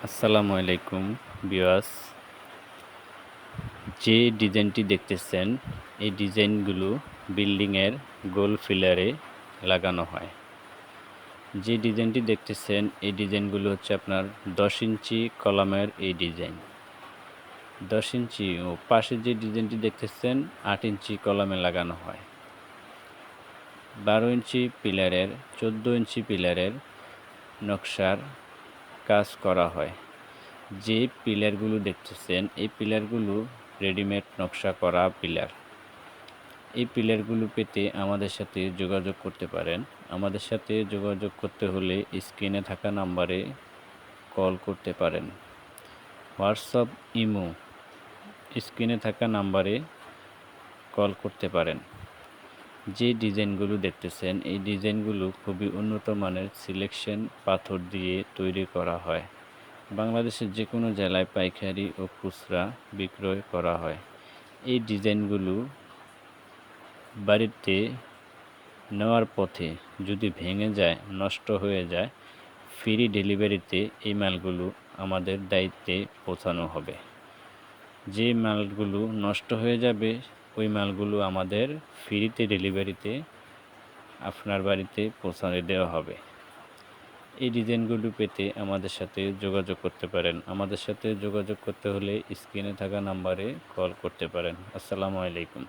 আসসালামু আলাইকুম ভিউয়ার্স। যে ডিজাইনটি দেখতেছেন এই ডিজাইনগুলো বিল্ডিংয়ের গোল ফিলারে লাগানো হয়। যে ডিজাইনটি দেখতেছেন এই ডিজাইনগুলো হচ্ছে আপনার 10 ইঞ্চি কলামের এই ডিজাইন। 10 ইঞ্চি ও পাশে যে ডিজাইনটি দেখতেছেন 8 ইঞ্চি কলামে লাগানো হয়। 12 ইঞ্চি পিলারের 14 ইঞ্চি পিলারের নকশার কাজ করা হয়। যে পিলারগুলো দেখতেছেন এই পিলারগুলো রেডিমেড নকশা করা পিলার। এই পিলারগুলো পেতে আমাদের সাথে যোগাযোগ করতে পারেন। আমাদের সাথে যোগাযোগ করতে হলে স্ক্রিনে থাকা নাম্বারে কল করতে পারেন। হোয়াটসঅ্যাপ, ইমো স্ক্রিনে থাকা নাম্বারে কল করতে পারেন। যে ডিজাইনগুলো দেখতেছেন এই ডিজাইনগুলো খুবই উন্নত মানের সিলেকশন পাথর দিয়ে তৈরি করা হয়। বাংলাদেশের যে কোনো জেলায় পাইকারি ও খুচরা বিক্রয় করা হয়। এই ডিজাইনগুলো বাড়িতে নেওয়ার পথে যদি ভেঙে যায়, নষ্ট হয়ে যায়, ফ্রি ডেলিভারিতে এই মালগুলো আমাদের দায়িত্বে পৌঁছানো হবে। যে মালগুলো নষ্ট হয়ে যাবে ওই মালগুলো আমাদের ফ্রিতে ডেলিভারিতে আপনার বাড়িতে পৌঁছানো দেওয়া হবে। এই ডিজাইনগুলো পেতে আমাদের সাথে যোগাযোগ করতে পারেন। আমাদের সাথে যোগাযোগ করতে হলে স্ক্রিনে থাকা নাম্বারে কল করতে পারেন। আসসালামু আলাইকুম।